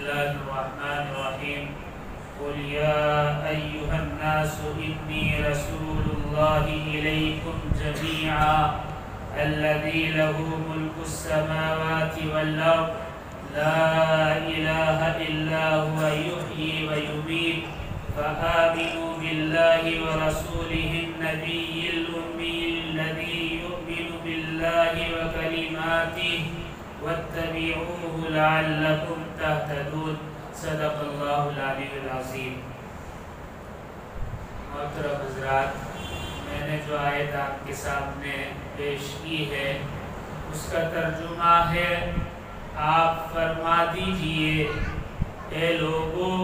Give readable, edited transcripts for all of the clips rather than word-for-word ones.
الله الرحمن الرحيم قل يا أيها الناس إني رسول الله إليكم جميعا الذي له ملك السماوات والأرض لا إله إلا هو يحيي ويميت فآمنوا بالله ورسوله النبي الأمي الذي يؤمن بالله وكلماته واتبعوه لعلكم تهتدون صدق اللہ العلی العظیم۔ محترم حضرات، میں نے جو آیت آپ کے سامنے پیش کی ہے اس کا ترجمہ ہے، آپ فرما دیجئے اے لوگوں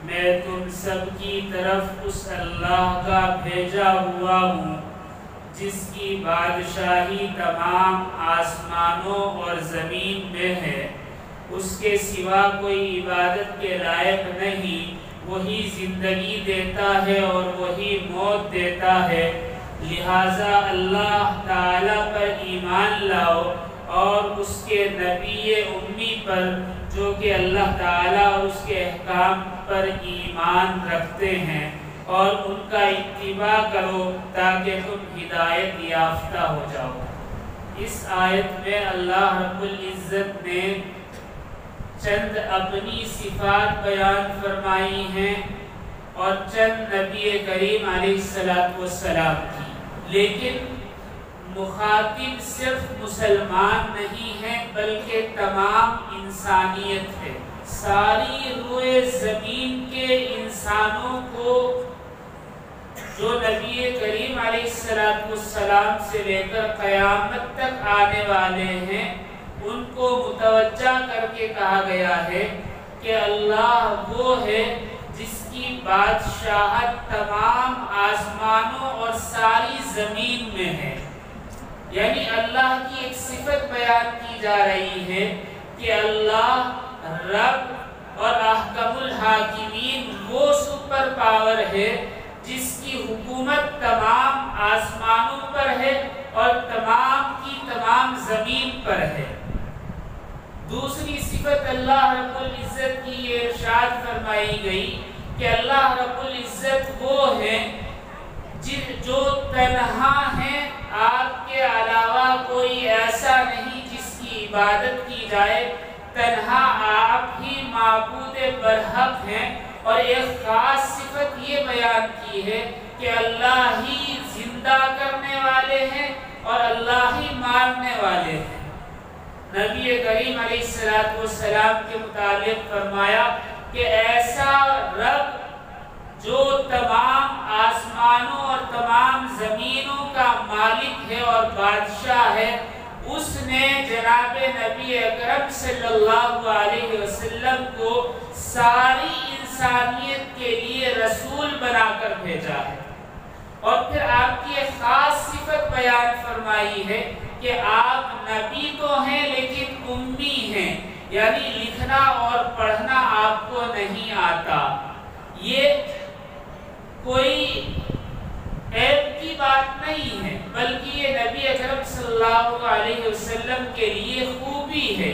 میں تم سب کی طرف اس اللہ کا بھیجا ہوا ہوں جس کی بادشاہی تمام آسمانوں اور زمین میں ہے، اس کے سوا کوئی عبادت کے لائق نہیں، وہی زندگی دیتا ہے اور وہی موت دیتا ہے، لہٰذا اللہ تعالی پر ایمان لاؤ اور اس کے نبی امی پر جو کہ اللہ تعالیٰ اور اس کے احکام پر ایمان رکھتے ہیں، اور ان کا اتباع کرو تاکہ تم ہدایت یافتہ ہو جاؤ۔ اس آیت میں اللہ رب العزت نے چند اپنی صفات بیان فرمائی ہیں اور چند نبی کریم علیہ السلام کی، لیکن مخاطب صرف مسلمان نہیں ہے بلکہ تمام انسانیت ہے۔ ساری روئے زمین کے انسانوں کو جو نبی کریم علیہ السلام سے لے کر قیامت تک آنے والے ہیں ان کو متوجہ کر کے کہا گیا ہے کہ اللہ وہ ہے جس کی بادشاہت تمام آسمانوں اور ساری زمین میں ہے، یعنی اللہ کی ایک صفت بیان کی جا رہی ہے کہ اللہ رب اور احکم الحاکمین وہ سپر پاور ہے جس کی حکومت تمام آسمانوں پر ہے اور تمام کی تمام زمین پر ہے۔ دوسری صفت اللہ رب العزت کی یہ ارشاد فرمائی گئی کہ اللہ رب العزت وہ ہے جو تنہا ہیں، آپ کے علاوہ کوئی ایسا نہیں جس کی عبادت کی جائے، تنہا آپ ہی معبود برحق ہیں، اور ایک خاص صفت یہ بیان کی ہے کہ اللہ ہی زندہ کرنے والے ہیں اور اللہ ہی مارنے والے ہیں۔ نبی کریم علیہ السلام کے متعلق فرمایا کہ ایسا رب جو تمام آسمانوں اور تمام زمینوں کا مالک ہے اور بادشاہ ہے، اس نے جناب نبی اکرم صلی اللہ علیہ وسلم کو ساری انسانیت کے لیے رسول بنا کر بھیجا ہے، اور پھر آپ کی ایک خاص صفت بیان فرمائی ہے کہ آپ نبی تو ہیں لیکن امی ہیں، یعنی لکھنا اور پڑھنا آپ کو نہیں آتا۔ یہ کوئی عیب کی بات نہیں ہے بلکہ یہ نبی اکرم صلی اللہ علیہ وسلم کے لیے خوبی ہے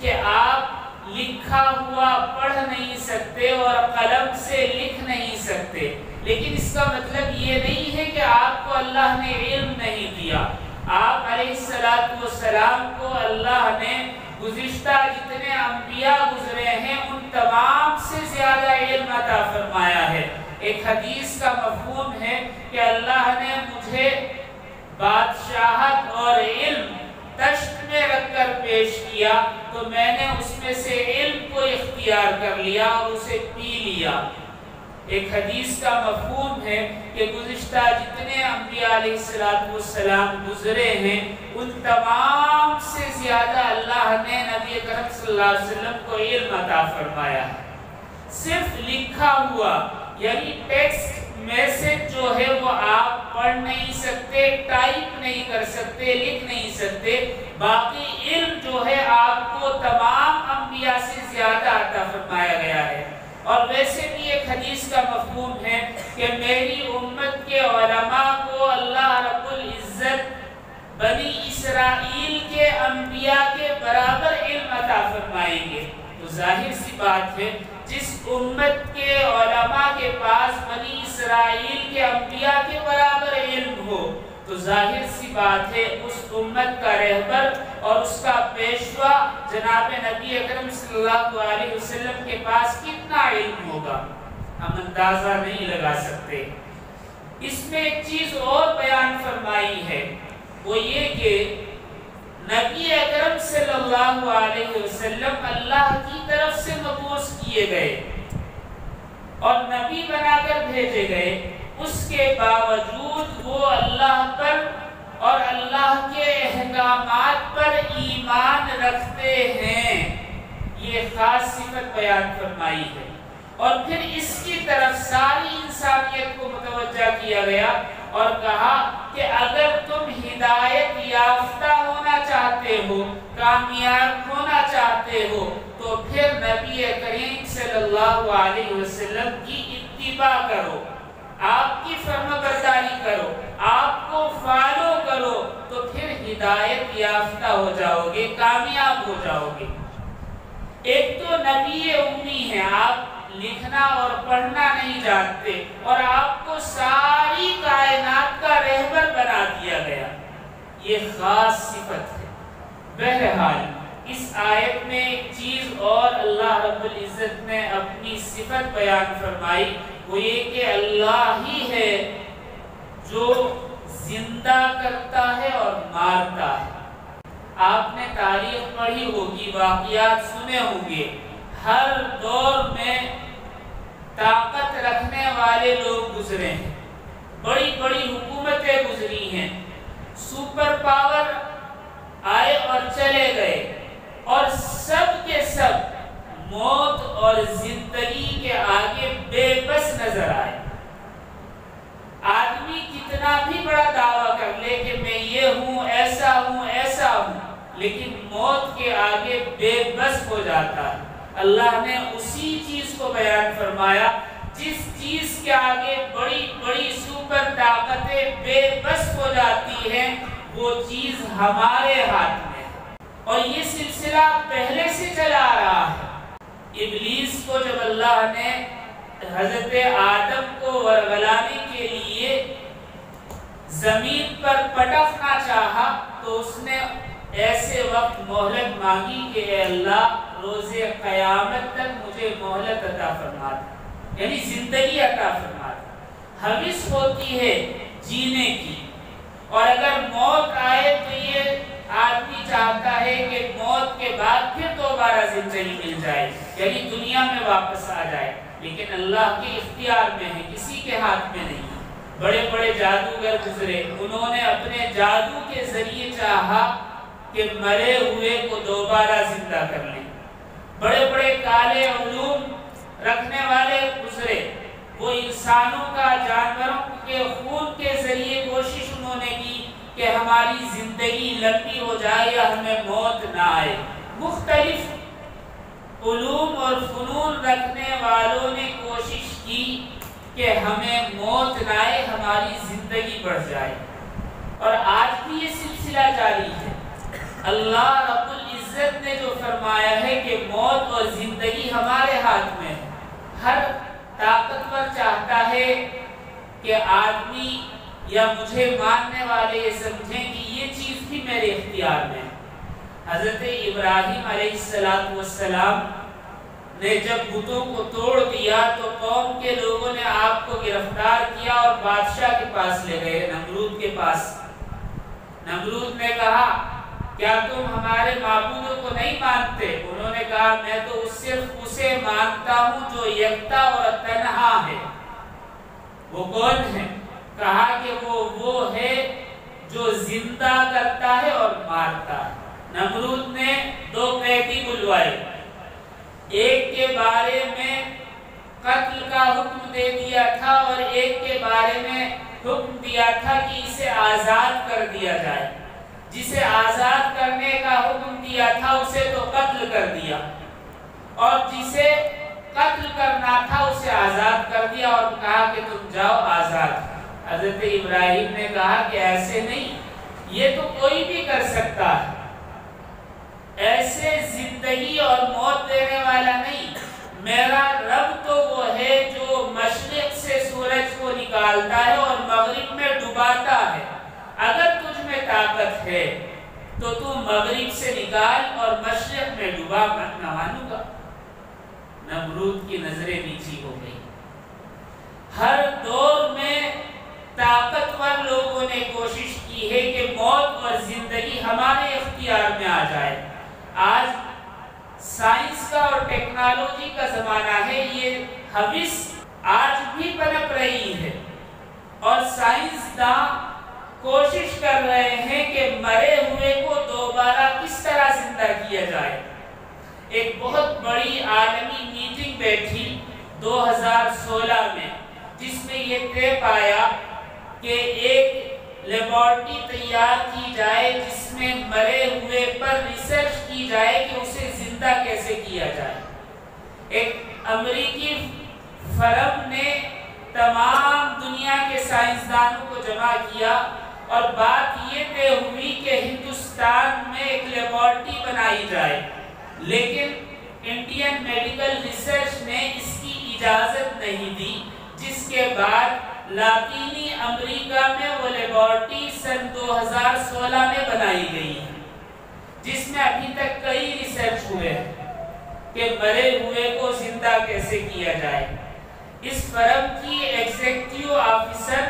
کہ آپ لکھا ہوا پڑھ نہیں سکتے اور قلم سے لکھ نہیں سکتے، لیکن اس کا مطلب یہ نہیں ہے کہ آپ کو اللہ نے علم نہیں دیا۔ آپ علیہ السلام کو اللہ نے گزشتہ جتنے انبیاء گزرے ہیں ان تمام سے زیادہ علم عطا فرمایا ہے۔ ایک حدیث کا مفہوم ہے کہ اللہ نے مجھے بادشاہت اور علم تشت میں رکھ کر پیش کیا تو میں نے اس میں سے علم کو اختیار کر لیا اور اسے پی لیا۔ ایک حدیث کا مفہوم ہے کہ گزشتہ جتنے انبیاء علیہ السلام گزرے ہیں ان تمام سے زیادہ اللہ نے نبی کریم صلی اللہ علیہ وسلم کو علم عطا فرمایا ہے۔ صرف لکھا ہوا یعنی ٹیکسٹ میسج جو ہے وہ آپ پڑھ نہیں سکتے، ٹائپ نہیں کر سکتے، لکھ نہیں سکتے، باقی علم جو ہے آپ کو تمام انبیاء سے زیادہ عطا فرمایا گیا ہے۔ اور ویسے بھی ایک حدیث کا مفہوم ہے کہ میری امت کے علماء کو اللہ رب العزت بنی اسرائیل کے انبیاء کے برابر علم عطا فرمائیں گے۔ تو ظاہر سی بات ہے جس امت کے علماء کے پاس بنی اسرائیل کے انبیاء کے برابر علم ہو تو ظاہر سی بات ہے اس امت کا رہبر اور اس کا پیشوا جناب نبی اکرم صلی اللہ علیہ وسلم کے پاس کتنا علم ہوگا، ہم اندازہ نہیں لگا سکتے۔ اس میں ایک چیز اور بیان فرمائی ہے، وہ یہ کہ نبی اکرم صلی اللہ علیہ وسلم اللہ کی طرف سے مبعوث کیے گئے اور نبی بنا کر بھیجے گئے، اس کے باوجود وہ اللہ پر اور اللہ کے احکامات پر ایمان رکھتے ہیں، یہ خاص صفت بیان فرمائی ہے۔ اور پھر اس کی طرف ساری انسانیت کو متوجہ کیا گیا اور کہا کہ اگر تم ہدایت یافتہ ہونا چاہتے ہو، کامیاب ہونا چاہتے ہو تو پھر نبی کریم صلی اللہ علیہ وسلم کی اتباع کرو، آپ کی فرما برداری کرو، آپ کو فالو کرو، تو پھر ہدایت یافتہ ہو جاؤ گے، کامیاب ہو جاؤ گے۔ ایک تو نبی امی ہے، آپ لکھنا اور پڑھنا نہیں جانتے اور آپ کو ساری کائنات کا رہبر بنا دیا گیا، یہ خاص صفت ہے۔ بہرحال اس آیت میں ایک چیز اور اللہ رب العزت نے اپنی صفت بیان فرمائی، وہ یہ کہ اللہ ہی ہے جو زندہ کرتا ہے اور مارتا ہے۔ آپ نے تاریخ پڑھی ہوگی، واقعات سنے ہوں گے، ہر دور میں طاقت رکھنے والے لوگ گزرے ہیں، بڑی بڑی حکومتیں گزری ہیں، سپر پاور آئے اور چلے گئے، اور سب کے سب موت اور زندگی کے آگے بے بس نظر آئے۔ آدمی کتنا بھی بڑا دعویٰ کر لے کہ میں یہ ہوں، ایسا ہوں، ایسا ہوں، لیکن موت کے آگے بے بس ہو جاتا ہے۔ اللہ نے اسی چیز کو بیان فرمایا جس چیز کے آگے بڑی بڑی سپر طاقتیں بے بس ہو جاتی ہیں، وہ چیز ہمارے ہاتھ میں ہے، اور یہ سلسلہ پہلے سے چلا آ رہا ہے۔ ابلیس کو جب اللہ نے حضرت آدم کو ورگلانے کے لیے زمین پر پٹکنا چاہا تو اس نے ایسے وقت مہلت مانگی کہ اے اللہ روز قیامت تک مجھے مہلت عطا فرما دے، یعنی زندگی عطا فرما دے۔ حوث ہوتی ہے جینے کی، اور اگر موت آئے تو یہ آدمی چاہتا ہے کہ موت کے بعد پھر دوبارہ زندگی مل جائے، یعنی دنیا میں واپس آ جائے، لیکن اللہ کے اختیار میں ہے، کسی کے ہاتھ میں نہیں۔ بڑے بڑے جادوگر گزرے، انہوں نے اپنے جادو کے ذریعے چاہا کہ مرے ہوئے کو دوبارہ زندہ کر لیں۔ بڑے بڑے کالے علوم رکھنے والے گزرے، وہ انسانوں کا، جانوروں کے خون کے ذریعے کوشش انہوں نے کی کہ ہماری زندگی لمبی ہو جائے یا ہمیں موت نہ آئے۔ مختلف علوم اور فنون رکھنے والوں نے کوشش کی کہ ہمیں موت نہ آئے، ہماری زندگی بڑھ جائے، اور آج بھی یہ سلسلہ جاری ہے۔ اللہ رب العزت نے جو فرمایا ہے کہ موت اور زندگی ہمارے ہاتھ میں ہے، ہر طاقتور چاہتا ہے کہ آدمی یا مجھے ماننے والے یہ سمجھیں کہ یہ چیز بھی میرے اختیار میں ہے۔ حضرت ابراہیم علیہ السلام نے جب بتوں کو توڑ دیا تو قوم کے لوگوں نے آپ کو گرفتار کیا اور بادشاہ کے پاس لے گئے، نمرود کے پاس۔ نمرود نے کہا کیا تم ہمارے معبودوں کو نہیں مانتے؟ انہوں نے کہا میں تو صرف اسے مانتا ہوں جو یکتا اور تنہا ہے۔ وہ کون ہے؟ کہا کہ وہ ہے جو زندہ کرتا ہے اور مارتا ہے۔ نمرود نے دو قیدی بلوائے، ایک کے بارے میں قتل کا حکم دے دیا تھا اور ایک کے بارے میں حکم دیا تھا کہ اسے آزاد کر دیا جائے۔ جسے آزاد کرنے کا حکم دیا تھا اسے تو قتل کر دیا، اور جسے قتل کرنا تھا اسے آزاد کر دیا اور کہا کہ تم جاؤ آزاد۔ حضرت ابراہیم نے کہا کہ ایسے نہیں، یہ تو کوئی بھی کر سکتا ہے، ایسے زندگی اور موت دینے والا میرا رب تو وہ ہے جو مشرق سے سورج کو نکالتا ہے اور مغرب میں ڈباتا ہے، اگر تجھ میں طاقت ہے تو تم مغرب سے نکال اور مشرق میں ڈبا، مت نہ مانوں گا۔ نمرود کی نظریں نیچی ہو گئی۔ ہر دور میں طاقتور لوگوں نے کوشش کی ہے کہ موت اور زندگی ہمارے اختیار میں آ جائے۔ آج سائنس کا اور ٹیکنالوجی کا زمانہ ہے، یہ حوث آج بھی پنپ رہی ہے اور سائنسداں کوشش کر رہے ہیں کہ مرے ہوئے کو دوبارہ کس طرح زندہ کیا جائے۔ ایک بہت بڑی عالمی میٹنگ بیٹھی 2016 میں، جس میں یہ طے پایا کہ ایک لیبارٹری تیار کی جائے جس میں مرے ہوئے پر ریسرچ کی جائے کہ اسے زندہ کیسے کیا جائے۔ ایک امریکی فرم نے تمام دنیا کے سائنسدانوں کو جمع کیا اور بات یہ طے ہوئی کہ ہندوستان میں ایک لیبارٹری بنائی جائے، لیکن انڈین میڈیکل ریسرچ نے اس کی اجازت نہیں دی، جس کے بعد لاطینی امریکہ میں وہ لیبارٹری سن 2016 میں بنائی گئی ہے، جس میں ابھی تک کئی ریسرچ ہوئے ہیں کہ مرے ہوئے کو زندہ کیسے کیا جائے۔ اس فرم کی ایگزیکٹیو آفیسر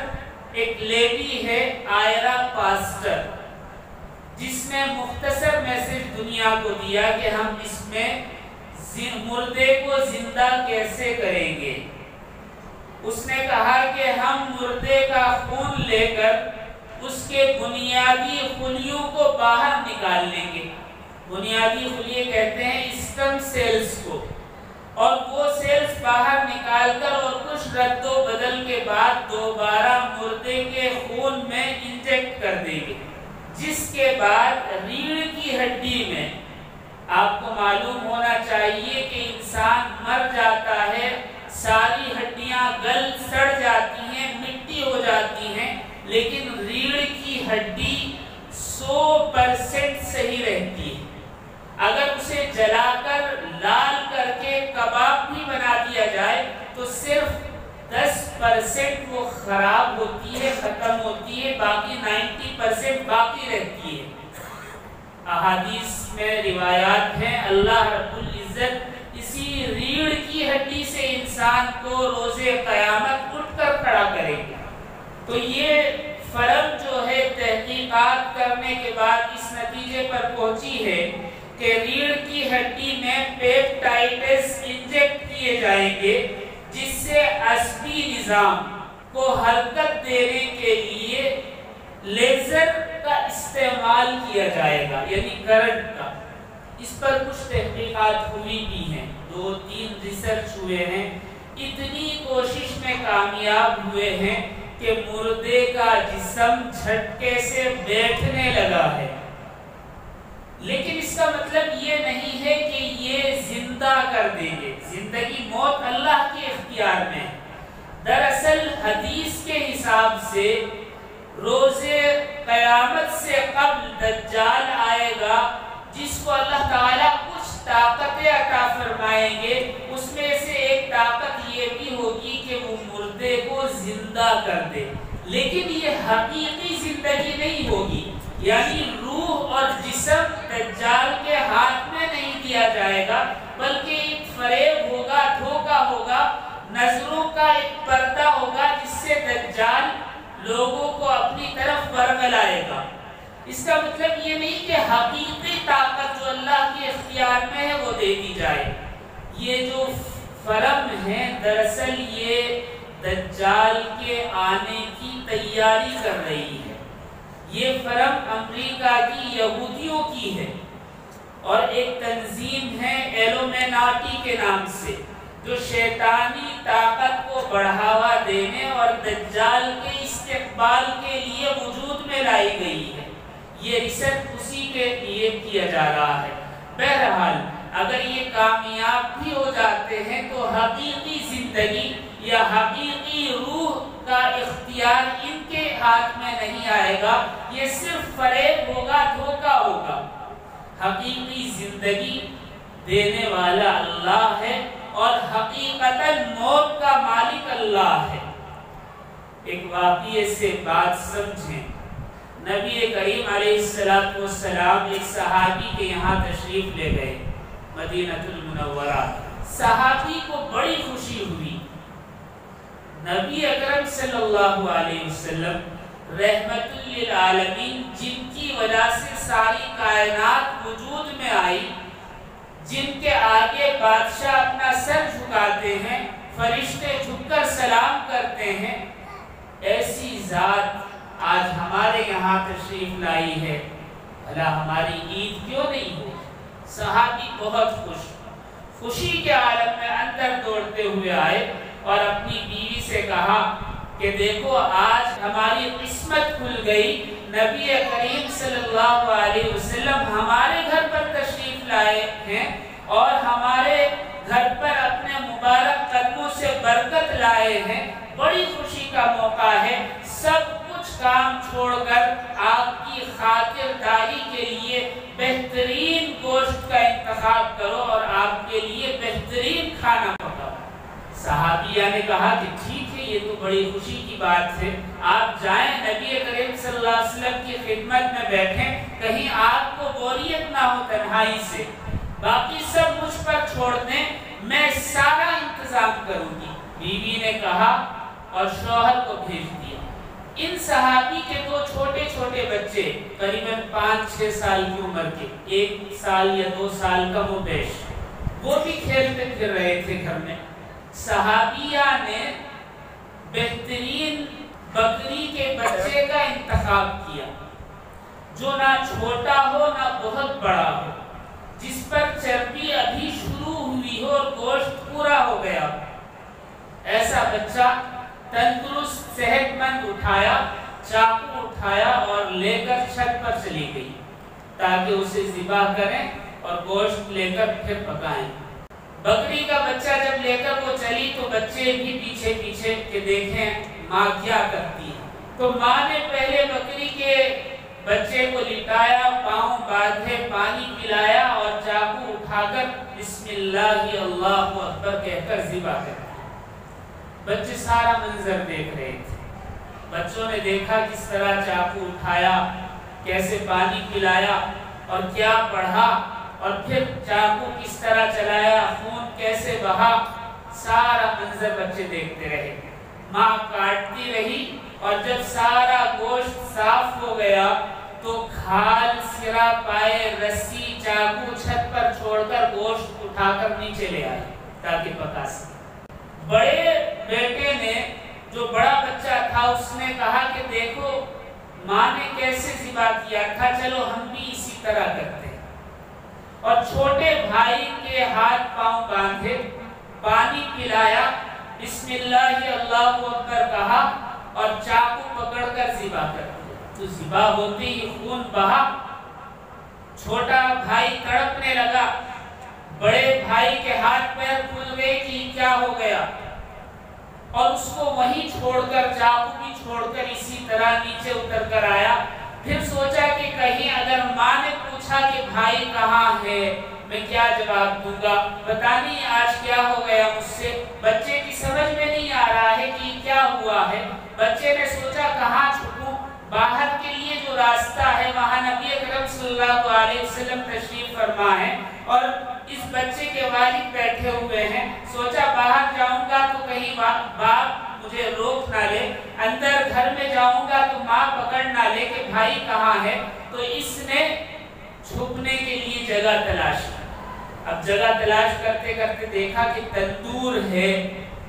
ایک لیڈی ہے، آئرا پاسٹر، جس نے مختصر میسج دنیا کو دیا کہ ہم اس میں مردے کو زندہ کیسے کریں گے۔ اس نے کہا کہ ہم مردے کا خون لے کر اس کے بنیادی خلیوں کو باہر نکال لیں گے۔ بنیادی خلیے کہتے ہیں اسٹم سیلز کو، اور وہ سیلز باہر نکال کر اور کچھ رد و بدل کے بعد دوبارہ مردے کے خون میں انجیکٹ کر دیں گے، جس کے بعد ریڑھ کی ہڈی میں، آپ کو معلوم ہونا چاہیے کہ انسان مر جاتا ہے، ساری ہڈیاں گل سڑ جاتی ہیں، مٹی ہو جاتی ہیں، لیکن ریڑھ کی ہڈی 100% صحیح رہتی ہے۔ اگر اسے جلا کر لال کر کے کباب بھی بنا دیا جائے تو صرف 10% وہ خراب ہوتی ہے، ختم ہوتی ہے، باقی 90% باقی رہتی ہے۔ احادیث میں روایات ہیں، اللہ رب العزت اسی ریڑھ کی ہڈی سے انسان کو روز قیامت اٹھ کر کھڑا کرے گا۔ تو یہ فرم جو ہے تحقیقات کرنے کے بعد اس نتیجے پر پہنچی ہے کہ ریڑھ کی ہڈی میں پیپٹائڈز انجیکٹ کیے جائیں گے، جس سے عصبی نظام کو حرکت دینے کے لیے لیزر کا استعمال کیا جائے گا، یعنی کرنٹ کا۔ اس پر کچھ تحقیقات ہوئی بھی ہیں، 2-3 ریسرچ ہوئے ہیں، اتنی کوشش میں کامیاب ہوئے ہیں کہ مردے کا جسم جھٹکے سے بیٹھنے لگا ہے۔ لیکن اس کا مطلب یہ نہیں ہے کہ یہ زندہ کر دیں گے، زندگی موت اللہ کے اختیار میں ہے۔ دراصل حدیث کے حساب سے روز قیامت سے قبل دجال آئے گا، جس کو اللہ تعالیٰ کچھ طاقتیں عطا فرمائیں گے۔ اس میں سے ایک طاقت یہ بھی ہوگی کہ وہ مردے کو زندہ کر دے، لیکن یہ حقیقی زندگی نہیں ہوگی، یعنی روح اور جسم دجال کے ہاتھ میں نہیں دیا جائے گا، بلکہ ایک فریب ہوگا، دھوکہ ہوگا، نظروں کا ایک پردہ ہوگا، جس سے دجال لوگوں کو اپنی طرف ورگلائے گا۔ اس کا مطلب یہ نہیں کہ حقیقی طاقت جو اللہ کے اختیار میں ہے وہ دے دی جائے۔ یہ جو فرم ہے دراصل یہ دجال کے آنے کی تیاری کر رہی ہے۔ یہ فرم امریکہ کی یہودیوں کی ہے اور ایک تنظیم ہے ایلومیناٹی کے نام سے، جو شیطانی طاقت کو بڑھاوا دینے اور دجال کے استقبال کے لیے وجود میں لائی گئی ہے۔ یہ ریسرچ اسی کے لیے کیا جا رہا ہے۔ بہرحال اگر یہ کامیاب بھی ہو جاتے ہیں تو حقیقی زندگی یا حقیقی روح کا اختیار ان کے ہاتھ میں نہیں آئے گا، یہ صرف فریب ہوگا، دھوکہ ہوگا۔ حقیقی زندگی دینے والا اللہ ہے اور حقیقتاً موت کا مالک اللہ ہے۔ ایک واقعے سے بات سمجھیں۔ نبی کریم علیہ السلام ایک صحابی کے یہاں تشریف لے گئے مدینہ المنورہ۔ صحابی کو بڑی خوشی ہوئی۔ نبی اکرم صلی اللہ علیہ وسلم رحمت للعالمین، جن کی وجہ سے ساری کائنات وجود میں آئی، جن کے آگے بادشاہ اپنا سر جھکاتے ہیں، فرشتے جھک کر سلام کرتے ہیں، ایسی ذات آج ہمارے یہاں تشریف لائی ہے، بھلا ہماری عید کیوں نہیں ہو؟ صحابی بہت خوشی کے عالم میں اندر دوڑتے ہوئے آئے اور اپنی بیوی سے کہا کہ دیکھو آج ہماری قسمت کھل گئی، نبی کریم صلی اللہ علیہ وسلم ہمارے گھر پر تشریف لائے ہیں اور ہمارے گھر پر اپنے مبارک قدموں سے برکت لائے ہیں، بڑی خوشی کا موقع ہے، سب کچھ کام چھوڑ کر آپ کی خاطرداری کے لیے بہترین گوشت کا انتخاب کرو اور آپ کے لیے بہترین کھانا پکاؤ۔ صحابیہ نے کہا کہ ٹھیک ہے، یہ تو بڑی خوشی کی بات ہے، آپ جائیں نبی کریم صلی اللہ علیہ وسلم کی خدمت میں بیٹھیں، کہیں آپ کو بوریت نہ ہو تنہائی سے، باقی سب مجھ پر چھوڑ دیں، میں سارا انتظام کروں گی۔ بیوی نے کہا اور شوہر کو بھیج دیا۔ ان صحابی کے دو چھوٹے چھوٹے بچے قریباً 5-6 سال کی عمر کے، 1 سال یا 2 سال کا وہ بیش، وہ بھی کھیلتے پھر رہے تھے گھر میں۔ صحابیہ نے بہترین بکری کے بچے کا انتخاب کیا، جو نہ چھوٹا ہو نہ بہت بڑا ہو، جس پر چربی ابھی شروع ہوئی ہو اور گوشت پورا ہو گیا، ایسا بچہ تندرست صحت مند اٹھایا، چاقو اٹھایا اور لے کر چھت پر چلی گئی تاکہ اسے ذبح کریں اور گوشت لے کر پھر پکائیں۔ بکری کا بچہ جب لے کر وہ چلی تو بچے بھی پیچھے پیچھے کہ دیکھیں ماں کیا کرتی ہے، تو ماں نے پہلے بکری کے بچے کو لٹایا، پاؤں باندھے، پانی پلایا اور چاقو اٹھا کر بسم اللہ اللہ اکبر کہہ کر ذبح کر۔ بچے سارا منظر دیکھ رہے تھے، بچوں نے دیکھا کس طرح چاقو اٹھایا، کیسے پانی پلایا اور کیا پڑھا، اور پھر چاقو کس طرح چلایا، خون کیسے بہا، سارا منظر بچے دیکھتے رہے۔ ماں کاٹتی رہی اور جب سارا گوشت صاف ہو گیا تو کھال، سرا، پائے، رسی، چاقو چھت پر چھوڑ کر گوشت اٹھا کر نیچے لے آئے تاکہ پکا سکے۔ بڑے بیٹے نے، جو بڑا بچہ تھا، اس نے کہا کہ دیکھو ماں نے کیسے ذبح کیا تھا، چلو ہم بھی اسی طرح کرتے ہیں، اور چھوٹے بھائی کے ہاتھ پاؤں باندھے، پانی پلایا، بسم اللہ اللہ اکبر کہا اور چاقو پکڑ کر ذبح کر دیا۔ تو ذبح ہوتے ہی خون بہا، چھوٹا بھائی تڑپنے لگا، بڑے بھائی کے ہاتھ پیر پھول گئے کہ کیا ہو گیا، اور اس کو وہیں چھوڑ کر، چاقو بھی چھوڑ کر اسی طرح نیچے اتر کر آیا۔ پھر سوچا کہ کہیں اگر ماں نے پوچھا کہ بھائی کہاں ہے میں کیا جواب دوں گا، پتہ نہیں آج کیا ہو گیا مجھ سے۔ بچے کی سمجھ میں نہیں آ رہا ہے کہ کیا ہوا ہے۔ بچے نے سوچا کہاں چھپوں، باہر کے لیے جو راستہ ہے وہاں نبی اکرم صلی اللہ علیہ وسلم تشریف فرما ہے اور اس بچے کے والد بیٹھے ہوئے ہیں، سوچا باہر جاؤں گا تو کہیں باپ مجھے روک نہ لے، اندر گھر میں جاؤں گا تو ماں پکڑ نہ لے کہ بھائی کہاں ہے، تو اس نے چھپنے کے لیے جگہ تلاش کی۔ اب جگہ تلاش کرتے کرتے دیکھا کہ تندور ہے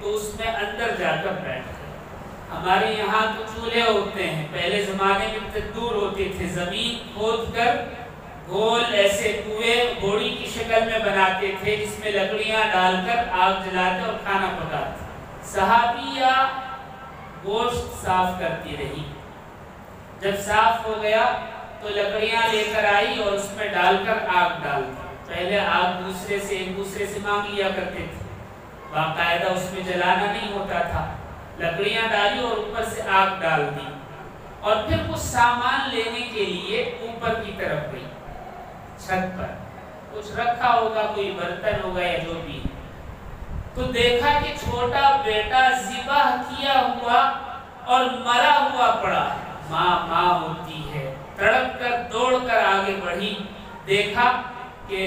تو اس میں اندر جا کر بیٹھ گیا۔ ہمارے یہاں تو چولہے ہوتے ہیں، پہلے زمانے میں تندور ہوتے تھے، زمین کھود کر گول ایسے کنویں گھوڑی کی شکل میں بناتے تھے جس میں لکڑیاں ڈال کر آگ جلاتے اور کھانا پکاتے۔ صحابیہ گوشت صاف کرتی رہی، جب صاف ہو گیا تو لکڑیاں لے کر آئی اور اس میں ڈال کر آگ ڈال دی۔ پہلے آگ ایک دوسرے سے مانگ لیا کرتے تھے، باقاعدہ اس میں جلانا نہیں ہوتا تھا، لکڑیاں ڈالی اور اوپر سے آگ ڈال دی، اور پھر کچھ سامان لینے کے لیے اوپر کی طرف گئی، چھت پر کچھ رکھا ہوگا، کوئی برتن ہوگا یا جو بھی۔ تو دیکھا کہ چھوٹا بیٹا ذبح کیا ہوا اور مرا ہوا پڑا ہے۔ ماں ہوتی ہے، تڑپ کر دوڑ کر آگے بڑھی، دیکھا کہ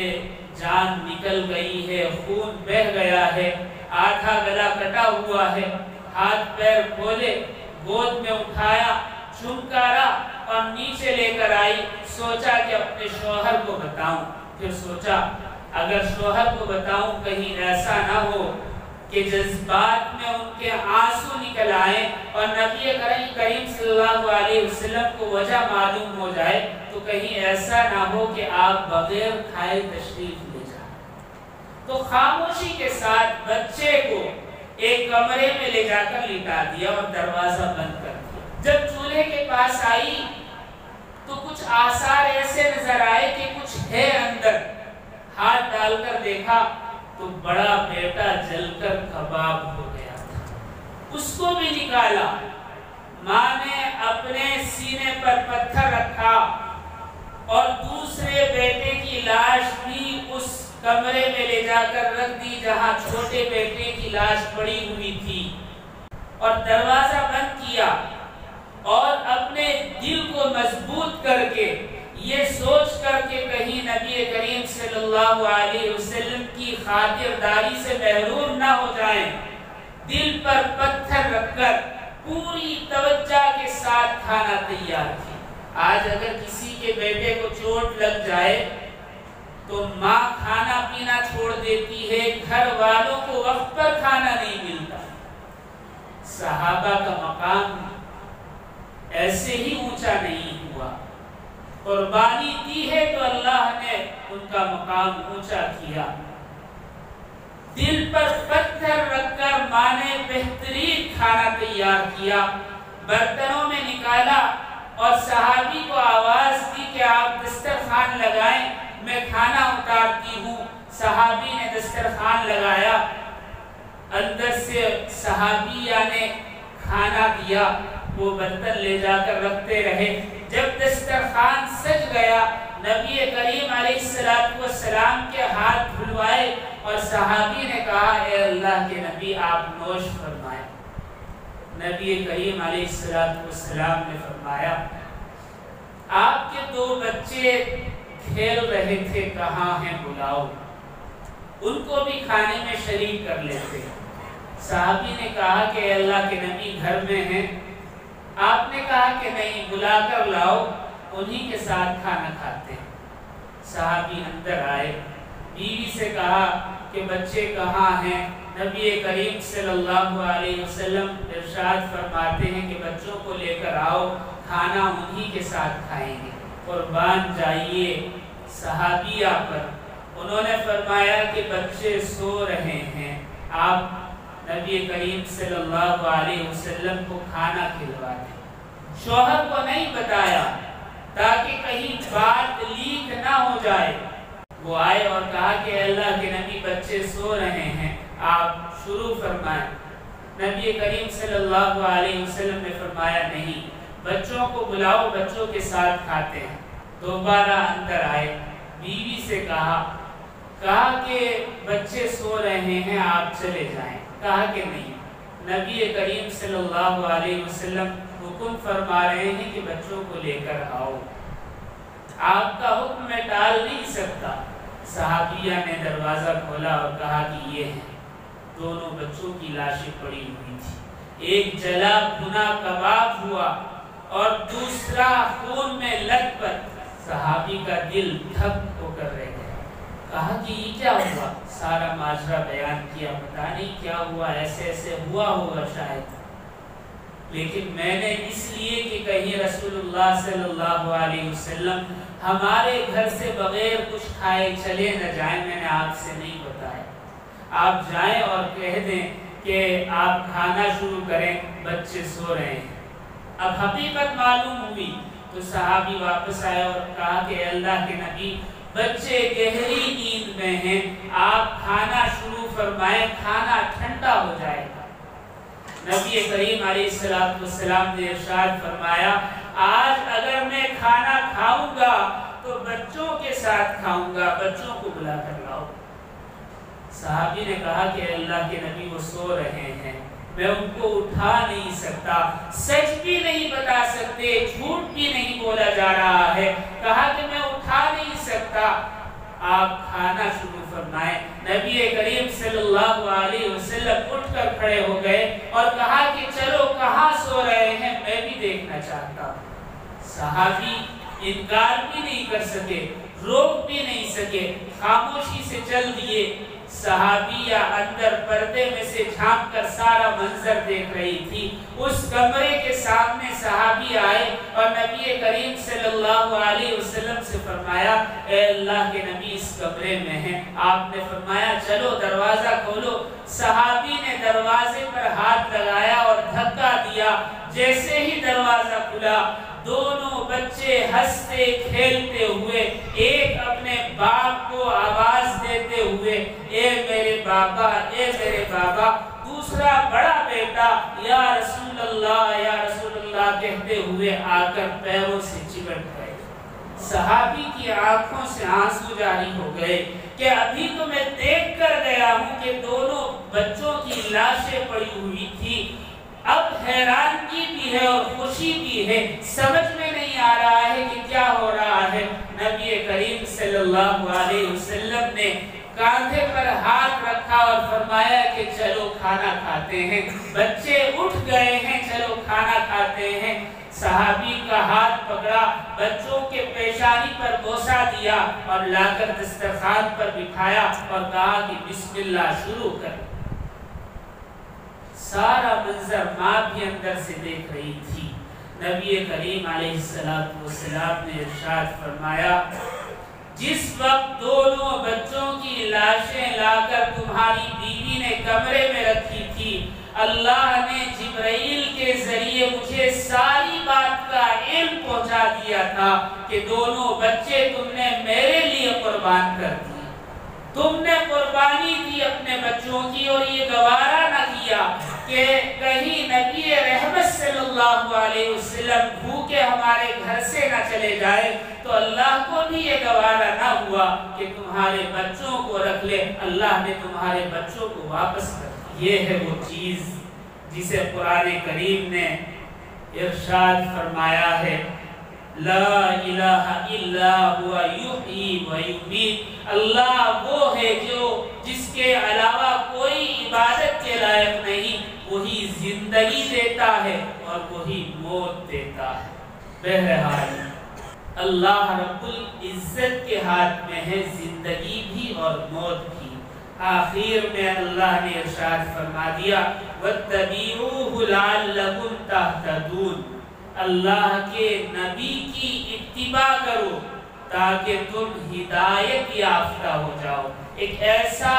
جان نکل گئی ہے، خون بہہ گیا ہے، آدھا گلا کٹا ہوا ہے، ہاتھ پیر کھولے، گود میں اٹھایا، چمکارا اور نیچے لے کر آئی۔ سوچا کہ اپنے شوہر کو بتاؤں، پھر سوچا اگر شوہر کو بتاؤں کہیں ایسا نہ ہو کہ جذبات میں ان کے آنسو نکل آئیں اور نبی کریم صلی اللہ علیہ وسلم کو وجہ معلوم ہو جائے، تو کہیں ایسا نہ ہو کہ آپ بغیر کھائے تشریف لے جائیں۔ تو خاموشی کے ساتھ بچے کو ایک کمرے میں لے جا کر لٹا دیا اور دروازہ بند کر دیا۔ جب چولہے کے پاس آئی تو کچھ آثار ایسے نظر آئے کہ کچھ ہے اندر۔ ہاتھ ڈال کر دیکھا تو بڑا بیٹا جل کر کباب ہو گیا تھا۔ اس کو بھی نکالا، ماں نے اپنے سینے پر پتھر رکھا اور دوسرے بیٹے کی لاش بھی اس کمرے میں لے جا کر رکھ دی جہاں چھوٹے بیٹے کی لاش پڑی ہوئی تھی، اور دروازہ بند کیا اور اپنے دل کو مضبوط کر کے یہ سوچ کر کے کہیں نبی کریم صلی اللہ علیہ وسلم کی خاطرداری سے محروم نہ ہو جائیں، دل پر پتھر رکھ کر پوری توجہ کے ساتھ کھانا تیار کی۔ آج اگر کسی کے بیٹے کو چوٹ لگ جائے تو ماں کھانا پینا چھوڑ دیتی ہے، گھر والوں کو وقت پر کھانا نہیں ملتا۔ صحابہ کا مقام ایسے ہی اونچا نہیں ہوا، قربانی دی ہے تو اللہ نے ان کا مقام اونچا کیا۔ دل پر پتھر رکھ کر ماں نے بہترین کھانا تیار کیا، برتنوں میں نکالا اور صحابی کو آواز دی کہ آپ دسترخوان لگائیں، میں کھانا اتارتی ہوں۔ صحابی نے دسترخوان لگایا، اندر سے صحابیہ نے کھانا دیا، وہ برتن لے جا کر رکھتے رہے۔ جب دسترخوان سج گیا، نبی کریم علیہ السلام کے ہاتھ دھلوائے اور صحابی نے کہا اے اللہ کے نبی آپ نوش فرمائیں۔ نبی کریم علیہ السلام نے فرمایا آپ کے دو بچے کھیل رہے تھے، کہاں ہیں بلاؤ، ان کو بھی کھانے میں شریک کر لیتے۔ صحابی نے کہا کہ اے اللہ کے نبی گھر میں ہیں، آپ نے کہا کہ نہیں، بلا کر لاؤ، انہی کے ساتھ کھانا کھاتے ہیں۔ صحابی اندر آئے، بیوی سے کہا کہ بچے کہاں ہیں؟ نبی کریم صلی اللہ علیہ وسلم ارشاد فرماتے ہیں کہ بچوں کو لے کر آؤ، کھانا انہی کے ساتھ کھائیں گے۔ قربان جائیے صحابیہ پر، انہوں نے فرمایا کہ بچے سو رہے ہیں، آپ نبی کریم صلی اللہ علیہ وسلم کو کھانا کھلوا دیں۔ شوہر کو نہیں بتایا تاکہ کہیں بات لیک نہ ہو جائے۔ وہ آئے اور کہا کہ اے اللہ کے نبی بچے سو رہے ہیں، آپ شروع فرمائیں۔ نبی کریم صلی اللہ علیہ وسلم نے فرمایا نہیں، بچوں کو بلاؤ، بچوں کے ساتھ کھاتے ہیں۔ دوبارہ اندر آئے، بیوی سے کہا کہ بچے سو رہے ہیں، آپ چلے جائیں۔ کہا کہ نہیں، نبی کریم صلی اللہ علیہ وسلم حکم فرما رہے ہیں کہ بچوں کو لے کر آؤ، آپ کا حکم میں ٹال نہیں سکتا۔ صحابیہ نے دروازہ کھولا اور کہا کہ یہ ہیں، دونوں بچوں کی لاشیں پڑی ہوئی تھی، ایک جلا بھنا کباب ہوا اور دوسرا خون میں لت پت۔ صحابی کا دل دھک ہو کر رہ گیا، کہا کہ یہ کیا ہوا؟ سارا ماجرا بیان کیا، پتہ نہیں کیا ہوا، ایسے ایسے ہوا ہوگا شاید، لیکن میں نے اس لیے کہ کہیں رسول اللہ صلی اللہ علیہ وسلم ہمارے گھر سے بغیر کچھ کھائے چلے نہ جائیں، میں نے آپ سے نہیں بتایا۔ آپ جائیں اور کہہ دیں کہ آپ کھانا شروع کریں، بچے سو رہے ہیں۔ اب حقیقت معلوم ہوئی تو صحابی واپس آئے اور کہا کہ اے اللہ کے نبی بچے گہری نیند میں ہیں، آپ کھانا شروع فرمائیں، کھانا ٹھنڈا ہو جائے گا۔ نبی کریم علیہ السلام نے ارشاد فرمایا آج اگر میں کھانا کھاؤں گا تو بچوں کے ساتھ کھاؤں گا، بچوں کو بلا کر لاؤ۔ صحابی نے کہا کہ اللہ کے نبی وہ سو رہے ہیں، میں ان کو اٹھا نہیں سکتا، سچ بھی نہیں بتا سکتے، جھوٹ بھی نہیں بولا جا رہا ہے۔ کہا کہ میں اٹھا نہیں سکتا، آپ کھانا شروع فرمائیں۔ نبی کریم صلی اللہ علیہ وسلم اٹھ کر کھڑے ہو گئے اور کہا کہ چلو کہاں سو رہے ہیں، میں بھی دیکھنا چاہتا ہوں۔ صحابی انکار بھی نہیں کر سکے، روک بھی نہیں سکے، خاموشی سے چل دیے۔ صحابیہ اندر پردے میں سے جھانک کر سارا منظر دیکھ رہی تھی۔ اس کمرے کے سامنے صحابی آئے اور نبی کریم صلی اللہ علیہ وسلم سے فرمایا، اے اللہ کے نبی اس کمرے میں ہیں۔ آپ نے فرمایا چلو دروازہ کھولو۔ صحابی نے دروازے پر ہاتھ لگایا اور دھکا دیا۔ جیسے ہی دروازہ کھلا، دونوں بچے ہنستے کھیلتے ہوئے، ایک اپنے باپ کو آواز دیتے ہوئے، اے میرے بابا، اے میرے بابا، دوسرا بڑا بیٹا یا رسول اللہ کہتے ہوئے آ کر پیروں سے چمٹ گئے۔ صحابی کی آنکھوں سے آنسو جاری ہو گئے کہ ابھی تو میں دیکھ کر گیا ہوں کہ دونوں بچوں کی لاشیں پڑی ہوئی تھی، اب حیرانگی بھی ہے اور خوشی بھی ہے، سمجھ میں نہیں آ رہا ہے کہ کیا ہو رہا ہے۔ نبی کریم صلی اللہ علیہ وسلم نے کاندھے پر ہاتھ رکھا اور فرمایا کہ چلو کھانا کھاتے ہیں۔ بچے اٹھ گئے ہیں، چلو کھانا کھاتے ہیں۔ صحابی کا ہاتھ پکڑا، بچوں کے پیشانی پر بوسہ دیا اور لا کر دسترخوان پر بٹھایا اور کہا کہ بسم اللہ شروع کر۔ سارا منظر ماں بھی اندر سے دیکھ رہی تھی۔ نبی کریم علیہ السلام نے ارشاد فرمایا، جس وقت دونوں بچوں کی لاشیں لا کر تمہاری بیوی نے کمرے میں رکھی تھی، اللہ نے جبرائیل کے ذریعے مجھے ساری بات کا علم پہنچا دیا تھا کہ دونوں بچے تم نے میرے لیے قربان کر دی۔ تم نے قربانی دی اپنے بچوں کی اور یہ گوارا نہ کیا کہ کہیں نبی رحمت صلی اللہ علیہ وسلم بھوکے ہمارے گھر سے نہ چلے جائے، تو اللہ کو بھی یہ گوارا نہ ہوا کہ تمہارے بچوں کو رکھ لے، اللہ نے تمہارے بچوں کو واپس کر دیا۔ یہ ہے وہ چیز جسے قرآن کریم نے ارشاد فرمایا ہے، لا الہ الا ہوا یحیی و یمیت۔ اللہ وہ ہے جو جس کے علاوہ کوئی عبادت کے لائق نہیں، وہی زندگی دیتا ہے اور وہی موت دیتا ہے۔ بہرحال اللہ رب العزت کے ہاتھ میں ہے زندگی بھی اور موت بھی۔ آخر میں اللہ نے ارشاد فرما دیا، وَاتَّبِعُوهُ لَعَلَّكُمْ تَهْتَدُونَ۔ اللہ کے نبی کی اتباع کرو تاکہ تم ہدایت یافتہ ہو جاؤ۔ ایک ایسا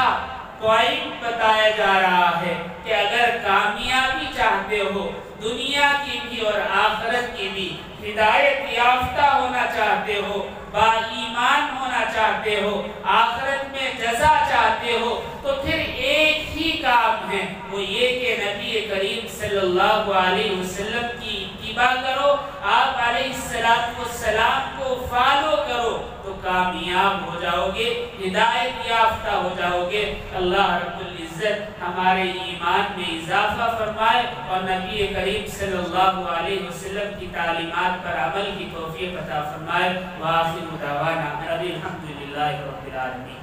پوائنٹ بتایا جا رہا ہے کہ اگر کامیابی چاہتے ہو، دنیا کی بھی اور آخرت کی بھی، ہدایت یافتہ ہونا چاہتے ہو، با ایمان ہونا چاہتے ہو، آخرت میں جزا چاہتے ہو، تو پھر ایک ہی کام ہے، وہ یہ کہ نبی کریم صلی اللہ علیہ وسلم کی اتباع کرو، آپ علیہ السلام کو فالو کرو تو کامیاب ہو جاؤ گے، ہدایت یافتہ ہو جاؤ گے۔ اللہ رب العزت ہمارے ایمان میں اضافہ فرمائے اور نبی کریم صلی اللہ علیہ وسلم کی تعلیمات پر عمل کی توفیق عطا فرمائے۔ وآخر دعوانا الحمدللہ رب العالمین۔